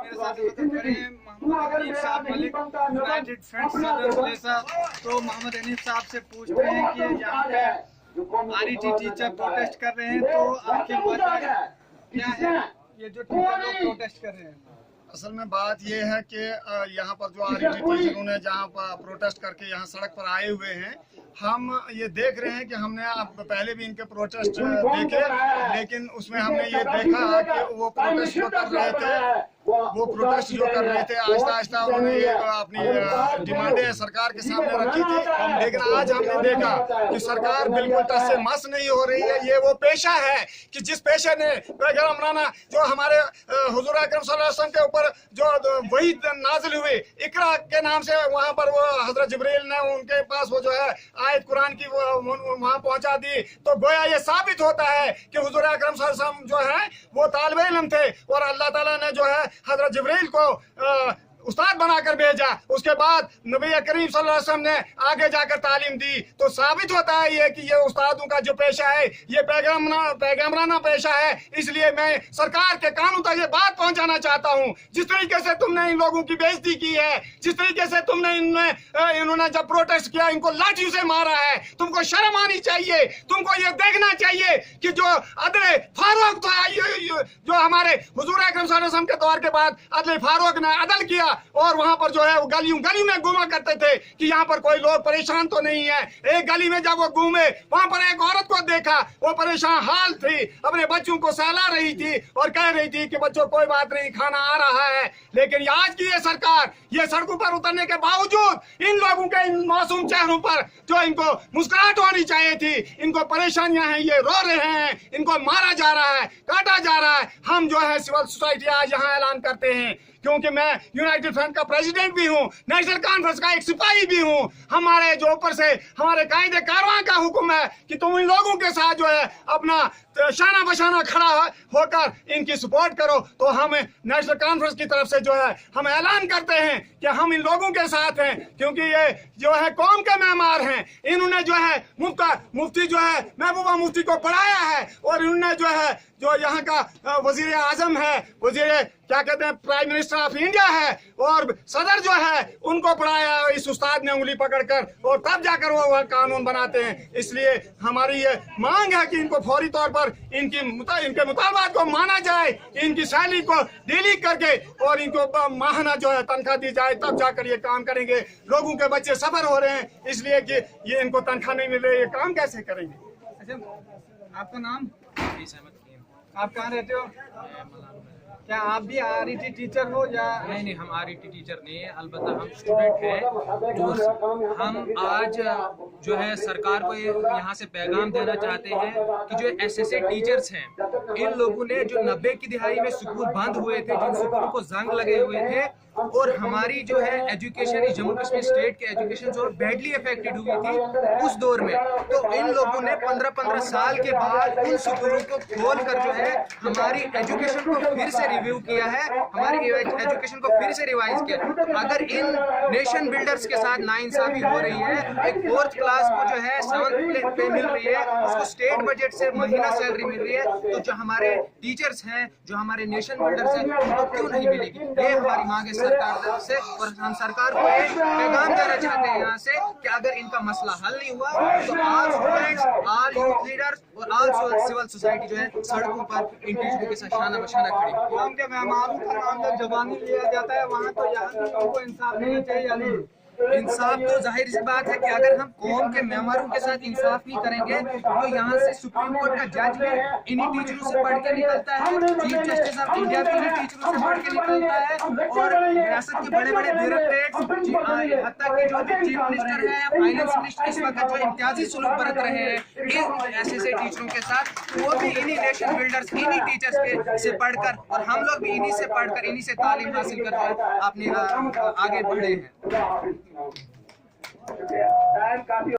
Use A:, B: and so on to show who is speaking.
A: मेरे साथ खड़े हैं मोहम्मद हनीफ साहब मलिक, यूनाइटेड फ्रंट सदर जैसा। तो मोहम्मद हनीफ साहब से पूछते हैं कि यहाँ पे आरईटी टीचर प्रोटेस्ट कर रहे हैं, तो आपकी वजह क्या है ये जो टीचर लोग प्रोटेस्ट कर रहे हैं?
B: असल में बात यह है कि यहाँ पर जो आरईटी टीचरों ने जहाँ पर प्रोटेस्ट करके यहाँ सड़क पर आए हुए हैं, हम ये देख रहे हैं कि हमने पहले भी इनके प्रोटेस्ट देखे, लेकिन उसमें हमने ये देखा कि वो प्रोटेस्ट जो कर रहे थे आहिस्ता आहिस्ता उन्होंने ये अपनी डिमांडें सरकार के सामने रखी थी। लेकिन आज हमने देखा कि सरकार बिल्कुल टस से मस नहीं हो रही है। ये वो पेशा है कि जिस पेशे ने पैगम्बराना जो हमारे हुजूर अकरम सल्लल्लाहु अलैहि वसल्लम के ऊपर जो वही नाजिल हुई इकरा के नाम से, वहाँ पर वो हजरत जिब्रील ने उनके पास वो जो है आयत कुरान की वहाँ पहुँचा दी। तो गोया ये साबित होता है कि हुजूर अकरम सल्लल्लाहु अलैहि वसल्लम जो है वो तालिबे इल्म थे और अल्लाह ताला ने जो है हजरत जिब्रील को उस्ताद बनाकर भेजा। उसके बाद नबी करीम सल्लल्लाहु अलैहि वसल्लम ने आगे जाकर तालीम दी। तो साबित होता है ये कि ये उस्तादों का जो पेशा है ये पैगम्बराना पेशा है। इसलिए मैं सरकार के कानों तक ये बात पहुंचाना चाहता हूं, जिस तरीके से तुमने इन लोगों की बेइज्जती की है, जिस तरीके से तुमने इन्होंने जब प्रोटेस्ट किया इनको लाठी से मारा है, तुमको शर्म आनी चाहिए। तुमको ये देखना चाहिए कि जो अदले फारूक था, जो हमारे हुजूर अकरम सल्लल्लाहु अलैहि वसल्लम के दौर के बाद अदले फारूक ने अदल किया और वहां पर जो है वो गली में घूमा करते थे कि यहाँ पर कोई लोग परेशान तो नहीं है। एक गली में जब वो घूमे वहां पर एक औरत को देखा, वो परेशान हाल थी, अपने बच्चों को सहला रही थी और कह रही थी कि बच्चों कोई बात नहीं, खाना आ रहा है। लेकिन आज की ये सरकार ये सड़कों पर उतरने के बावजूद इन लोगों के इन मासूम चेहरों पर जो इनको मुस्कुराहट होनी चाहिए थी, इनको परेशानियां हैं, ये रो रहे हैं, इनको मारा जा रहा है, काटा जा रहा है। हम जो है सिविल सोसाइटी आज यहाँ ऐलान करते हैं, क्योंकि मैं यूनाइटेड फ्रंट का प्रेसिडेंट भी हूँ, नेशनल कॉन्फ्रेंस का एक सिपाही भी हूँ। हमारे जो ऊपर से हमारे कायदे कारवां का हुक्म है कि तुम इन लोगों के साथ जो है अपना शाना बशाना खड़ा होकर इनकी सपोर्ट करो। तो हम नेशनल कॉन्फ्रेंस की तरफ से जो है हम ऐलान करते हैं कि हम इन लोगों के साथ हैं, क्योंकि ये जो है कौम के मेहमान हैं। इन्होंने जो है मुफ्ती जो है महबूबा मुफ्ती को पढ़ाया है और इन्होंने जो है जो यहाँ का वजीर आजम है, वजीर क्या कहते हैं प्राइम मिनिस्टर ऑफ इंडिया है और सदर जो है उनको पढ़ाया इस उस्ताद ने उंगली पकड़कर, और तब जाकर वो कानून बनाते हैं। इसलिए हमारी ये मांग है कि इनको फौरी तौर पर इनके मुतालबात को माना जाए, इनकी सैलरी को डिलीट करके और इनको माहाना जो है तनख्वाह दी जाए, तब जाकर ये काम करेंगे। लोगों के बच्चे सफर हो रहे हैं इसलिए कि ये इनको तनख्वाह नहीं मिल रही, ये काम कैसे करेंगे? अच्छा, आपका नाम? आप कहाँ रहते हो? क्या आप भी आरईटी टीचर हो या?
C: नहीं, हम आरईटी टीचर नहीं है, अलबत्ता हम स्टूडेंट हैं। जो हम आज जो है सरकार को यहाँ से पैगाम देना चाहते हैं कि जो एसएसए टीचर्स हैं, इन लोगों ने जो 90 की दिहाई में स्कूल बंद हुए थे, जिन स्कूलों को जंग लगे हुए थे, और हमारी जो है एजुकेशन जम्मू कश्मीर स्टेट के एजुकेशन जो बैडली अफेक्टेड हुई थी उस दौर में, तो इन लोगों ने 15-15 साल के बाद उन स्कूलों को खोल कर जो है हमारी एजुकेशन को फिर से रिव्यू किया है, हमारी एजुकेशन को फिर से रिवाइज किया। अगर इन नेशन बिल्डर्स के साथ नाइंसाफी हो रही है, एक 4th क्लास को जो है 7th पे मिल रही है, उसको स्टेट बजट से महीना सैलरी मिल रही है, तो जो हमारे टीचर्स हैं, जो हमारे नेशन बिल्डर्स हैं, उनको क्यों नहीं मिलेगी? ये हमारी मांग है सरकार से। और हम सरकार को एक पैगाम देना चाहते हैं यहाँ से कि अगर इनका मसला हल नहीं हुआ तो all students, all youth leaders और ऑल सिविल सोसाइटी जो है सड़कों पर इन टीचरों के साथ शाना बशाना खड़ी।
A: कौम के मेहमानों का नाम जब जबानी लिया जाता है वहाँ, तो यहाँ के लोगों को इंसाफ देना चाहिए या नहीं?
C: इंसाफ तो जाहिर सी बात है कि अगर हम कौम के मेहमानों के साथ इंसाफ नहीं करेंगे तो यहाँ से सुप्रीम कोर्ट का जज भी इन्हीं टीचरों से पढ़ के निकलता है, चीफ जस्टिस ऑफ इंडिया भी इन्हीं टीचरों से पढ़ के निकलता है, और रियासत के बड़े बड़े ब्यूरोक्रेट्स, हत्ता कि जो चीफ मिनिस्टर है या फाइनेंस मिनिस्टर इस वक्त जो इम्तियाजी सलूक बरत रहे हैं इन ऐसे टीचरों के साथ, वो भी इन्हीं नेशन बिल्डर्स, इन्हीं टीचर्स के से पढ़कर, और हम लोग भी इन्हीं से पढ़कर, इन्हीं से तालीम हासिल कर अपने आगे बढ़े हैं।